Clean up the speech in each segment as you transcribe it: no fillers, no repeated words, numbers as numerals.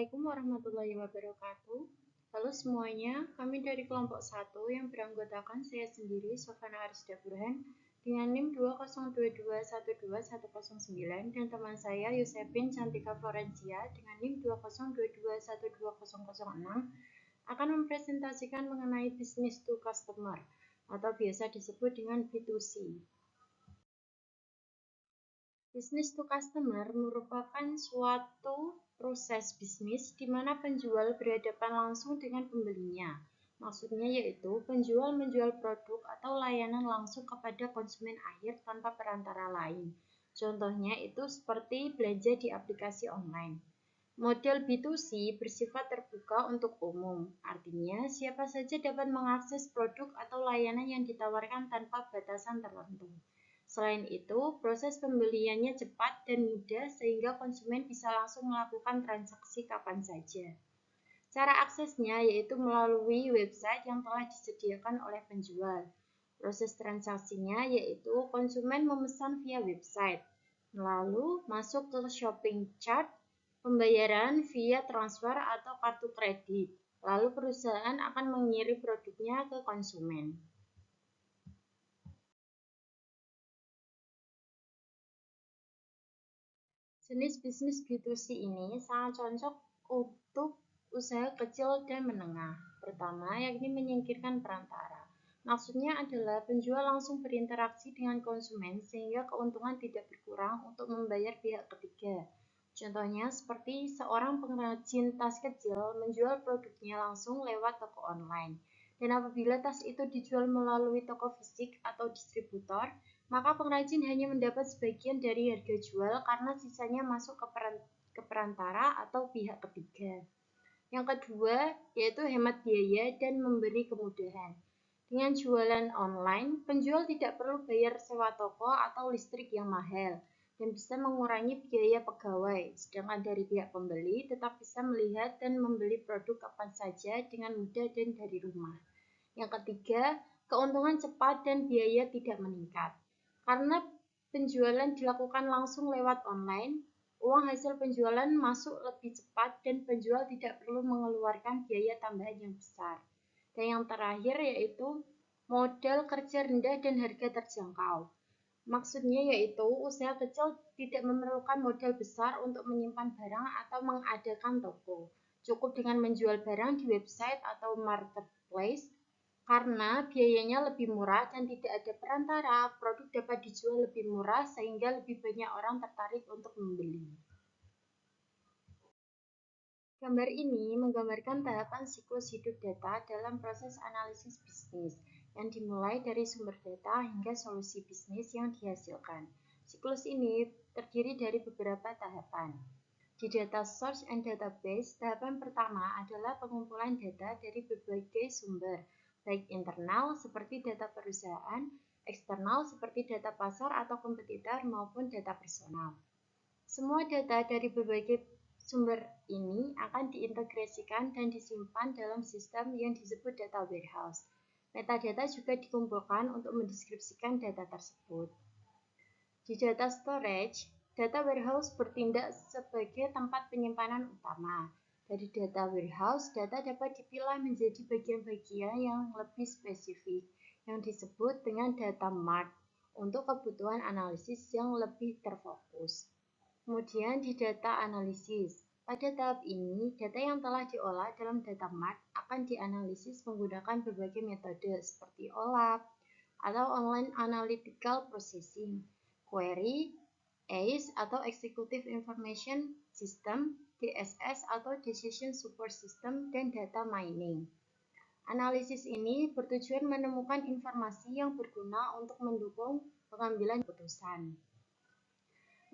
Assalamualaikum warahmatullahi wabarakatuh. Halo semuanya, kami dari kelompok 1 yang beranggotakan saya sendiri, Sofana Arisda Burhan, dengan NIM 202212109 dan teman saya Yusefin Cantika Florencia dengan NIM 202212006 akan mempresentasikan mengenai business to customer atau biasa disebut dengan B2C. Business to customer merupakan suatu proses bisnis di mana penjual berhadapan langsung dengan pembelinya. Maksudnya yaitu penjual menjual produk atau layanan langsung kepada konsumen akhir tanpa perantara lain. Contohnya itu seperti belanja di aplikasi online. Model B2C bersifat terbuka untuk umum, artinya siapa saja dapat mengakses produk atau layanan yang ditawarkan tanpa batasan tertentu. Selain itu, proses pembeliannya cepat dan mudah sehingga konsumen bisa langsung melakukan transaksi kapan saja. Cara aksesnya yaitu melalui website yang telah disediakan oleh penjual. Proses transaksinya yaitu konsumen memesan via website, lalu masuk ke shopping cart, pembayaran via transfer atau kartu kredit, lalu perusahaan akan mengirim produknya ke konsumen. Jenis bisnis B2C ini sangat cocok untuk usaha kecil dan menengah. Pertama, yakni menyingkirkan perantara. Maksudnya adalah penjual langsung berinteraksi dengan konsumen sehingga keuntungan tidak berkurang untuk membayar pihak ketiga. Contohnya seperti seorang pengrajin tas kecil menjual produknya langsung lewat toko online. Dan apabila tas itu dijual melalui toko fisik atau distributor, maka pengrajin hanya mendapat sebagian dari harga jual karena sisanya masuk ke perantara atau pihak ketiga. Yang kedua, yaitu hemat biaya dan memberi kemudahan. Dengan jualan online, penjual tidak perlu bayar sewa toko atau listrik yang mahal dan bisa mengurangi biaya pegawai, sedangkan dari pihak pembeli tetap bisa melihat dan membeli produk kapan saja dengan mudah dan dari rumah. Yang ketiga, keuntungan cepat dan biaya tidak meningkat. Karena penjualan dilakukan langsung lewat online, uang hasil penjualan masuk lebih cepat dan penjual tidak perlu mengeluarkan biaya tambahan yang besar. Dan yang terakhir yaitu modal kerja rendah dan harga terjangkau. Maksudnya yaitu usaha kecil tidak memerlukan modal besar untuk menyimpan barang atau mengadakan toko. Cukup dengan menjual barang di website atau marketplace. Karena biayanya lebih murah dan tidak ada perantara, produk dapat dijual lebih murah sehingga lebih banyak orang tertarik untuk membeli. Gambar ini menggambarkan tahapan siklus hidup data dalam proses analisis bisnis, yang dimulai dari sumber data hingga solusi bisnis yang dihasilkan. Siklus ini terdiri dari beberapa tahapan. Di data source and database, tahapan pertama adalah pengumpulan data dari berbagai sumber, baik internal seperti data perusahaan, eksternal seperti data pasar atau kompetitor maupun data personal. Semua data dari berbagai sumber ini akan diintegrasikan dan disimpan dalam sistem yang disebut data warehouse. Metadata juga dikumpulkan untuk mendeskripsikan data tersebut. Di data storage, data warehouse bertindak sebagai tempat penyimpanan utama. Dari data warehouse, data dapat dipilah menjadi bagian-bagian yang lebih spesifik, yang disebut dengan data mart, untuk kebutuhan analisis yang lebih terfokus. Kemudian di data analisis. Pada tahap ini, data yang telah diolah dalam data mart akan dianalisis menggunakan berbagai metode seperti OLAP atau Online Analytical Processing, query, ACE atau Executive Information System, DSS atau Decision Support System, dan data mining. Analisis ini bertujuan menemukan informasi yang berguna untuk mendukung pengambilan keputusan.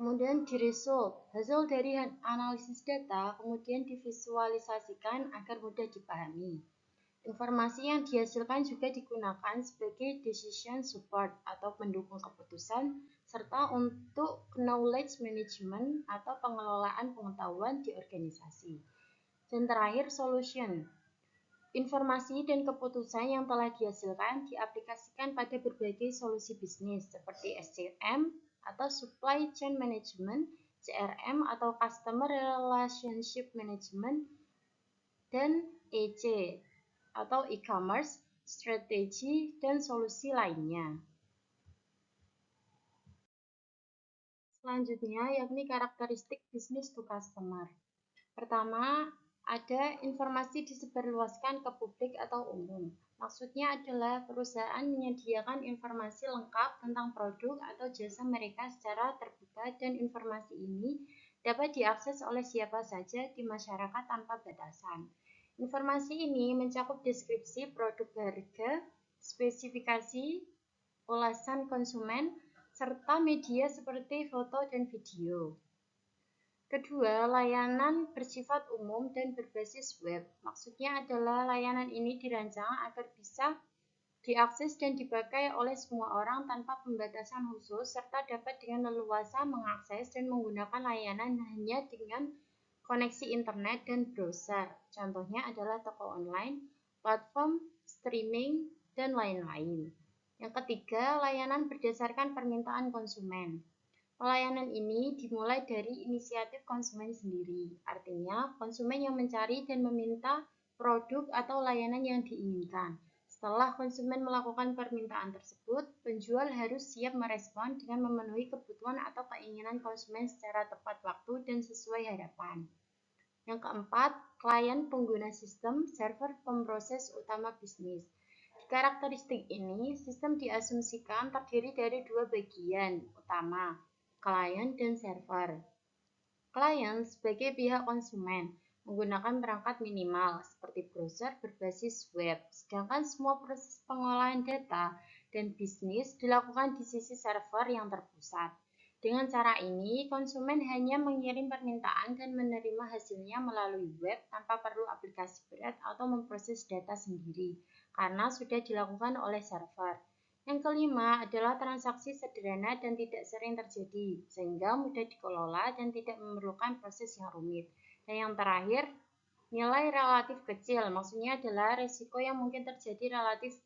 Kemudian di result, hasil dari analisis data kemudian divisualisasikan agar mudah dipahami. Informasi yang dihasilkan juga digunakan sebagai decision support atau pendukung keputusan, serta untuk knowledge management atau pengelolaan pengetahuan di organisasi. Dan terakhir, solution. Informasi dan keputusan yang telah dihasilkan diaplikasikan pada berbagai solusi bisnis seperti SCM atau supply chain management CRM atau Customer Relationship Management, dan EC atau e-commerce, strategi, dan solusi lainnya. Selanjutnya yakni karakteristik bisnis to customer. Pertama, ada informasi disebarluaskan ke publik atau umum. Maksudnya adalah perusahaan menyediakan informasi lengkap tentang produk atau jasa mereka secara terbuka dan informasi ini dapat diakses oleh siapa saja di masyarakat tanpa batasan. Informasi ini mencakup deskripsi produk, harga, spesifikasi, ulasan konsumen, serta media seperti foto dan video. Kedua, layanan bersifat umum dan berbasis web. Maksudnya adalah layanan ini dirancang agar bisa diakses dan dipakai oleh semua orang tanpa pembatasan khusus, serta dapat dengan leluasa mengakses dan menggunakan layanan hanya dengan koneksi internet dan browser. Contohnya adalah toko online, platform streaming, dan lain-lain. Yang ketiga, layanan berdasarkan permintaan konsumen. Pelayanan ini dimulai dari inisiatif konsumen sendiri, artinya konsumen yang mencari dan meminta produk atau layanan yang diinginkan. Setelah konsumen melakukan permintaan tersebut, penjual harus siap merespon dengan memenuhi kebutuhan atau keinginan konsumen secara tepat waktu dan sesuai harapan. Yang keempat, klien pengguna sistem, server pemproses utama bisnis. Di karakteristik ini, sistem diasumsikan terdiri dari dua bagian utama, klien dan server. Klien sebagai pihak konsumen menggunakan perangkat minimal seperti browser berbasis web, sedangkan semua proses pengolahan data dan bisnis dilakukan di sisi server yang terpusat. Dengan cara ini, konsumen hanya mengirim permintaan dan menerima hasilnya melalui web tanpa perlu aplikasi berat atau memproses data sendiri, karena sudah dilakukan oleh server. Yang kelima adalah transaksi sederhana dan tidak sering terjadi, sehingga mudah dikelola dan tidak memerlukan proses yang rumit. Dan yang terakhir, nilai relatif kecil, maksudnya adalah risiko yang mungkin terjadi relatif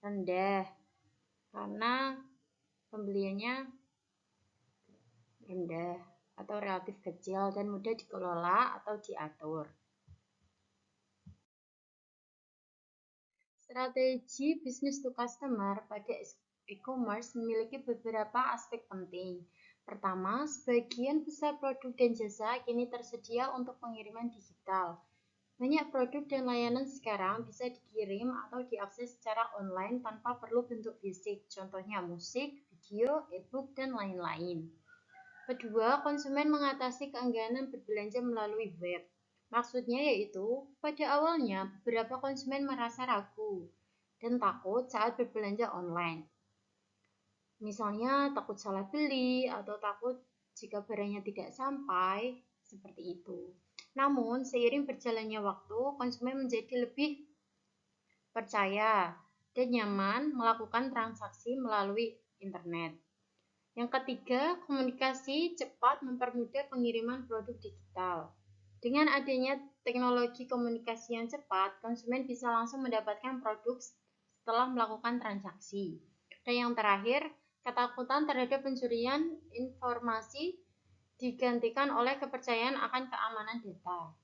rendah, karena pembeliannya rendah atau relatif kecil dan mudah dikelola atau diatur. Strategi business to customer pada e-commerce memiliki beberapa aspek penting. Pertama, sebagian besar produk dan jasa kini tersedia untuk pengiriman digital. Banyak produk dan layanan sekarang bisa dikirim atau diakses secara online tanpa perlu bentuk fisik, contohnya musik, video, e-book, dan lain-lain. Kedua, konsumen mengatasi keengganan berbelanja melalui web. Maksudnya yaitu, pada awalnya beberapa konsumen merasa ragu dan takut saat berbelanja online. Misalnya takut salah beli atau takut jika barangnya tidak sampai, seperti itu. Namun, seiring berjalannya waktu, konsumen menjadi lebih percaya dan nyaman melakukan transaksi melalui internet. Yang ketiga, komunikasi cepat mempermudah pengiriman produk digital. Dengan adanya teknologi komunikasi yang cepat, konsumen bisa langsung mendapatkan produk setelah melakukan transaksi. Dan yang terakhir, ketakutan terhadap pencurian informasi digantikan oleh kepercayaan akan keamanan data.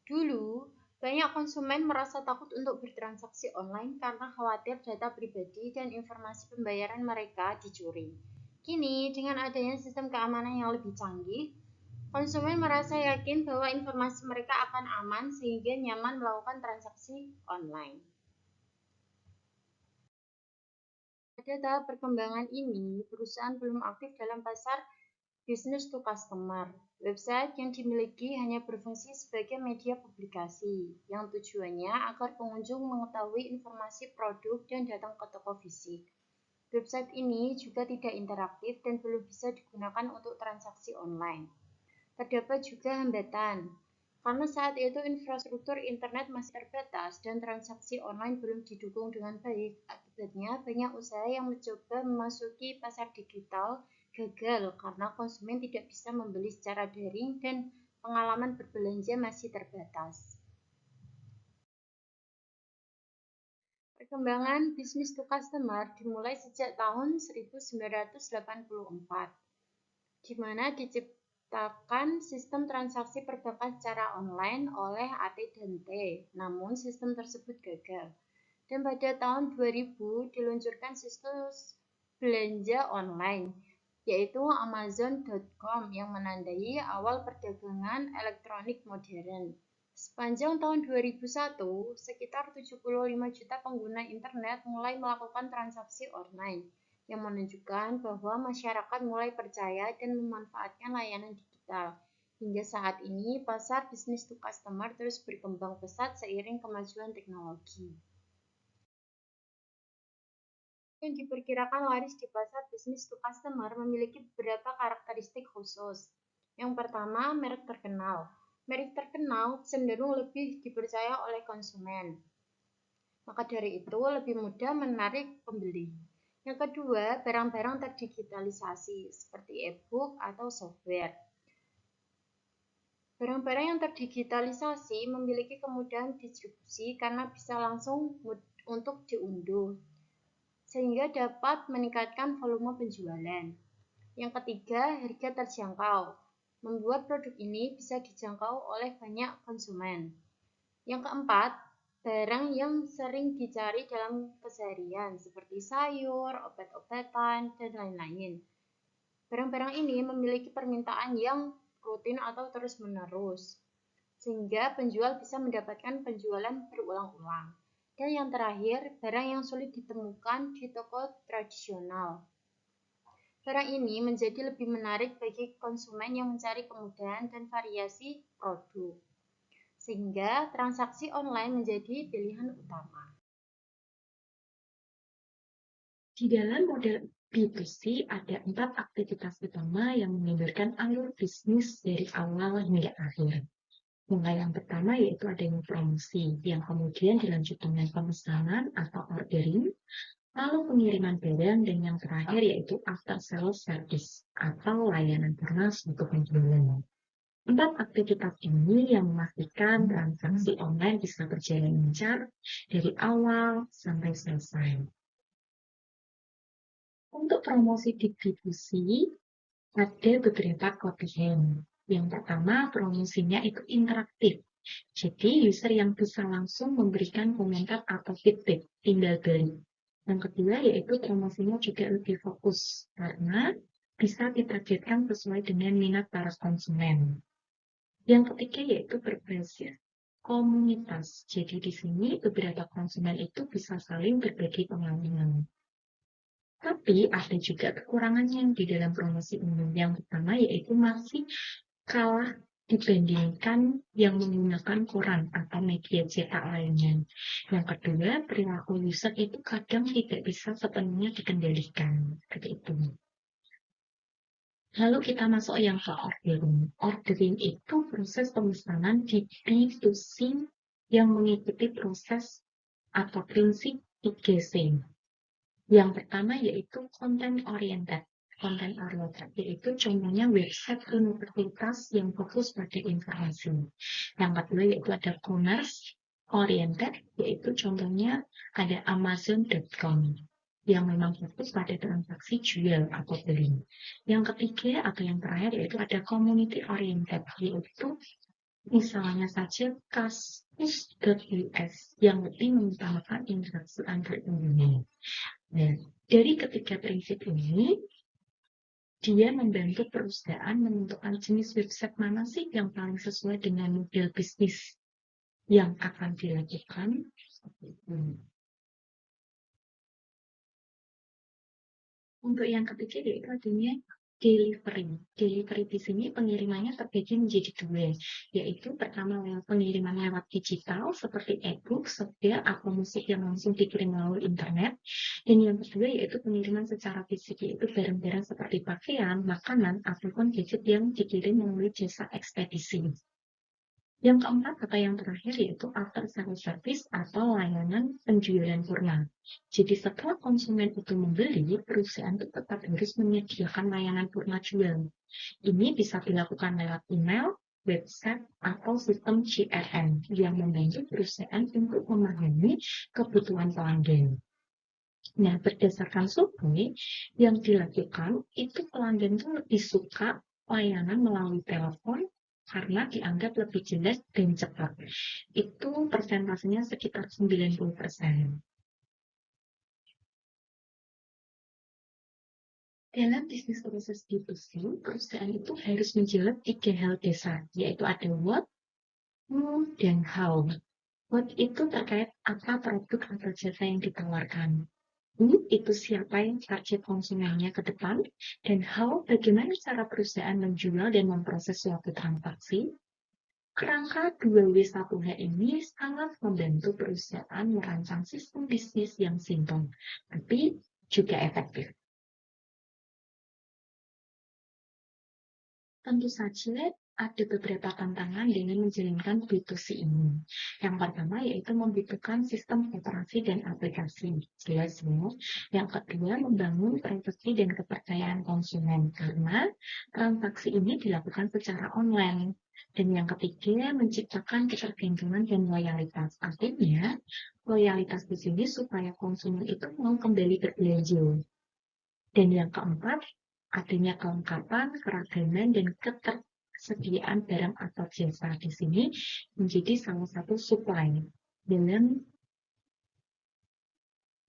Dulu, banyak konsumen merasa takut untuk bertransaksi online karena khawatir data pribadi dan informasi pembayaran mereka dicuri. Kini, dengan adanya sistem keamanan yang lebih canggih, konsumen merasa yakin bahwa informasi mereka akan aman sehingga nyaman melakukan transaksi online. Pada tahap perkembangan ini, perusahaan belum aktif dalam pasar business to customer. Website yang dimiliki hanya berfungsi sebagai media publikasi, yang tujuannya agar pengunjung mengetahui informasi produk dan datang ke toko fisik. Website ini juga tidak interaktif dan belum bisa digunakan untuk transaksi online. Terdapat juga hambatan, karena saat itu infrastruktur internet masih terbatas dan transaksi online belum didukung dengan baik. Akibatnya, banyak usaha yang mencoba memasuki pasar digital gagal karena konsumen tidak bisa membeli secara daring dan pengalaman berbelanja masih terbatas. Perkembangan bisnis to customer dimulai sejak tahun 1984, di mana diciptakan sistem transaksi perbankan secara online oleh AT&T, namun sistem tersebut gagal. Dan pada tahun 2000 diluncurkan situs belanja online, yaitu Amazon.com yang menandai awal perdagangan elektronik modern. Sepanjang tahun 2001, sekitar 75 juta pengguna internet mulai melakukan transaksi online, yang menunjukkan bahwa masyarakat mulai percaya dan memanfaatkan layanan digital. Hingga saat ini, pasar bisnis to customer terus berkembang pesat seiring kemajuan teknologi. Yang diperkirakan laris di pasar bisnis to customer memiliki beberapa karakteristik khusus. Yang pertama, merek terkenal. Merek terkenal cenderung lebih dipercaya oleh konsumen. Maka dari itu, lebih mudah menarik pembeli. Yang kedua, barang-barang terdigitalisasi seperti e-book atau software. Barang-barang yang terdigitalisasi memiliki kemudahan distribusi karena bisa langsung untuk diunduh, sehingga dapat meningkatkan volume penjualan. Yang ketiga, harga terjangkau. Membuat produk ini bisa dijangkau oleh banyak konsumen. Yang keempat, barang yang sering dicari dalam keseharian seperti sayur, obat-obatan, dan lain-lain. Barang-barang ini memiliki permintaan yang rutin atau terus-menerus, sehingga penjual bisa mendapatkan penjualan berulang-ulang. Dan yang terakhir, barang yang sulit ditemukan di toko tradisional. Barang ini menjadi lebih menarik bagi konsumen yang mencari kemudahan dan variasi produk, sehingga transaksi online menjadi pilihan utama. Di dalam model B2C ada 4 aktivitas utama yang menggambarkan alur bisnis dari awal hingga akhir. Mulai yang pertama yaitu adanya promosi, yang kemudian dilanjutkan dengan pemesanan atau ordering, lalu pengiriman barang, dan yang terakhir yaitu after sales service atau layanan purna untuk penjualan. 4 aktivitas ini yang memastikan transaksi online bisa berjalan lancar dari awal sampai selesai. Untuk promosi distribusi, ada beberapa kelebihan. Yang pertama, promosinya itu interaktif. Jadi, user yang bisa langsung memberikan komentar atau feedback, tinggal balik. Yang kedua, yaitu promosinya juga lebih fokus, karena bisa ditargetkan sesuai dengan minat para konsumen. Yang ketiga, yaitu berbasis komunitas. Jadi, di sini beberapa konsumen itu bisa saling berbagi pengalaman. Tapi ada juga kekurangannya di dalam promosi umum. Yang pertama yaitu masih kalah dibandingkan yang menggunakan koran atau media cetak lainnya. Yang kedua, perilaku user itu kadang tidak bisa sepenuhnya dikendalikan. Seperti itu. Lalu kita masuk yang ke ordering. Ordering itu proses pemesanan di B2C yang mengikuti proses atau prinsip 3C. Yang pertama yaitu content oriented. Content oriented yaitu contohnya website universitas yang fokus pada informasi. Yang kedua yaitu ada commerce oriented, yaitu contohnya ada Amazon.com yang memang fokus pada transaksi jual atau beli. Yang ketiga atau yang terakhir yaitu ada community oriented, yaitu misalnya saja Kaskus.us yang lebih mengutamakan interaksi antar pengguna. Nah, dari ketiga prinsip ini, dia membantu perusahaan menentukan jenis website mana sih yang paling sesuai dengan model bisnis yang akan dilakukan. Untuk yang ketiga yaitu adanya delivery. Delivery di sini pengirimannya terbagi menjadi dua, yaitu pertama pengiriman lewat digital seperti e-book, software, atau musik yang langsung dikirim melalui internet. Dan yang kedua yaitu pengiriman secara fisik, yaitu barang-barang seperti pakaian, makanan, ataupun gadget yang dikirim melalui jasa ekspedisi. Yang keempat atau yang terakhir yaitu after sales service atau layanan penjualan purna. Jadi setelah konsumen itu membeli, perusahaan itu tetap harus menyediakan layanan purna jual. Ini bisa dilakukan lewat email, website, atau sistem CRM yang membantu perusahaan untuk memahami kebutuhan pelanggan. Nah, berdasarkan survei yang dilakukan, itu pelanggan itu lebih suka layanan melalui telepon karena dianggap lebih jelas dan cepat. Itu persentasenya sekitar 90%. Dalam bisnis proses B2C, perusahaan itu harus menjelat 3 hal dasar, yaitu ada what, who, dan how. What itu terkait apa produk atau jasa yang ditawarkan. Who itu siapa yang target konsumennya ke depan, dan how bagaimana cara perusahaan menjual dan memproses suatu transaksi. Kerangka 2W1H ini sangat membantu perusahaan merancang sistem bisnis yang simpel, tapi juga efektif. Tentu saja ada beberapa tantangan dengan menjalankan B2C ini. Yang pertama yaitu membutuhkan sistem operasi dan aplikasi. Jelas semua. Yang kedua, membangun privasi dan kepercayaan konsumen karena transaksi ini dilakukan secara online. Dan yang ketiga, menciptakan ketergantungan dan loyalitas. Artinya, loyalitas di sini supaya konsumen itu mau kembali berbelanja. Dan yang keempat, adanya kelengkapan, keragaman, dan ketersediaan barang atau jasa di sini menjadi salah satu supply dalam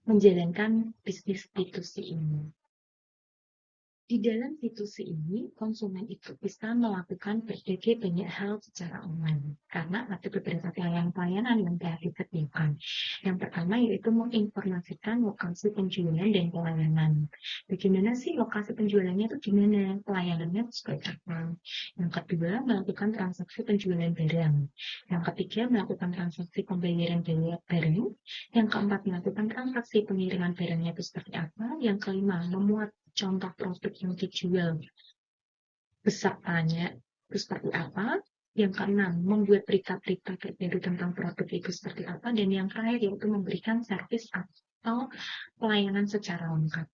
menjalankan bisnis B2C ini. Di dalam B2C ini, konsumen itu bisa melakukan berbagai banyak hal secara online karena ada beberapa pelayanan yang telah disediakan. Yang pertama yaitu menginformasikan lokasi penjualan dan pelayanan. Bagaimana sih lokasi penjualannya itu gimana? Pelayanannya seperti apa? Yang kedua, melakukan transaksi penjualan barang. Yang ketiga, melakukan transaksi pembayaran barang. Yang keempat, melakukan transaksi pengiriman barangnya itu seperti apa. Yang kelima, memuat contoh produk yang dijual besertanya itu seperti apa. Yang keenam, membuat berita-berita baru tentang produk itu seperti apa. Dan yang terakhir yaitu memberikan servis atau pelayanan secara lengkap.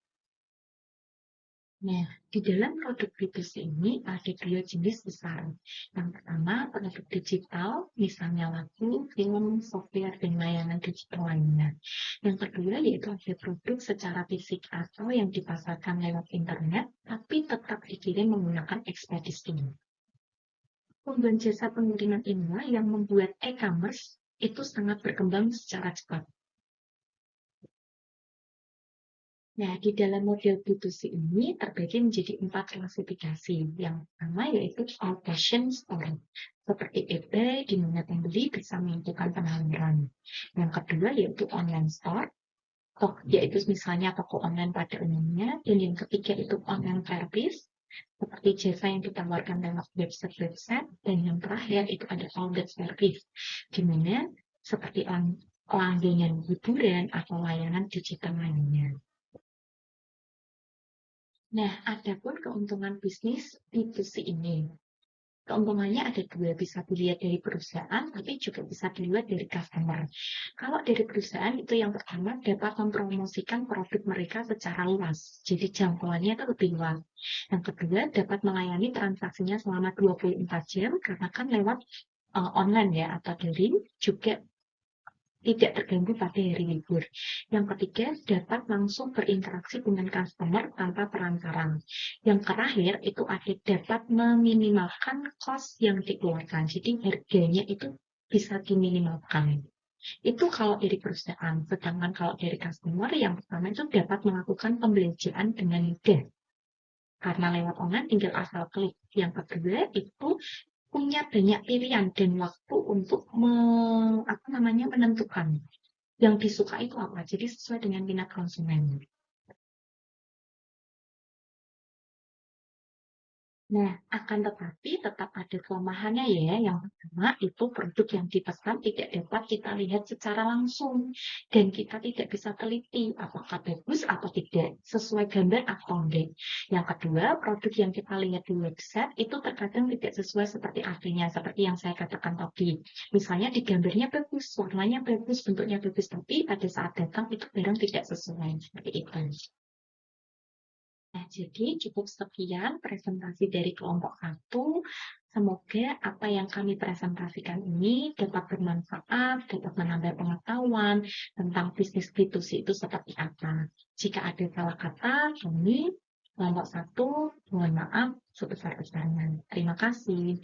Nah, di dalam produk B2C ini ada 2 jenis besar. Yang pertama, produk digital, misalnya lagu, film, software, dan layanan digital lainnya. Yang kedua, yaitu ada produk secara fisik atau yang dipasarkan lewat internet, tapi tetap dikirim menggunakan ekspedisi. Pembelian jasa pengiriman inilah yang membuat e-commerce itu sangat berkembang secara cepat. Nah, di dalam model B2C ini terbagi menjadi 4 klasifikasi. Yang pertama yaitu outpatient store, seperti eBay, di mana pembeli bisa menentukan penawaran. Yang kedua yaitu online store, yaitu misalnya toko online pada umumnya. Dan yang ketiga itu online service, seperti jasa yang ditawarkan lewat website-website. Dan yang terakhir itu ada outlet service, di mana seperti langganan hiburan atau layanan digital lainnya. Nah, adapun keuntungan bisnis B2C ini. Keuntungannya ada 2, bisa dilihat dari perusahaan, tapi juga bisa dilihat dari customer. Kalau dari perusahaan itu yang pertama dapat mempromosikan produk mereka secara luas, jadi jangkauannya itu lebih luas. Yang kedua dapat melayani transaksinya selama 24 jam, karena kan lewat online ya, atau daring, juga tidak terganggu pada hari libur. Yang ketiga, dapat langsung berinteraksi dengan customer tanpa perantaran. Yang terakhir, itu dapat meminimalkan cost yang dikeluarkan. Jadi harganya itu bisa diminimalkan. Itu kalau dari perusahaan. Sedangkan kalau dari customer, yang pertama itu dapat melakukan pembelanjaan dengan mudah. Karena lewat online tinggal asal klik. Yang kedua itu punya banyak pilihan dan waktu untuk menentukan yang disukai itu apa. Jadi sesuai dengan minat konsumen. Nah, akan tetapi tetap ada kelemahannya ya. Yang pertama itu produk yang dipesan tidak dapat kita lihat secara langsung. Dan kita tidak bisa teliti apakah bagus atau tidak, sesuai gambar atau enggak. Yang kedua, produk yang kita lihat di website itu terkadang tidak sesuai seperti aslinya, seperti yang saya katakan tadi. Misalnya di gambarnya bagus, warnanya bagus, bentuknya bagus, tapi pada saat datang itu barang tidak sesuai, seperti itu. Nah, jadi cukup sekian presentasi dari kelompok 1. Semoga apa yang kami presentasikan ini dapat bermanfaat, dapat menambah pengetahuan tentang bisnis B2C itu seperti apa. Jika ada salah kata, kami kelompok 1 mohon maaf. sebesar-besarnya. Terima kasih.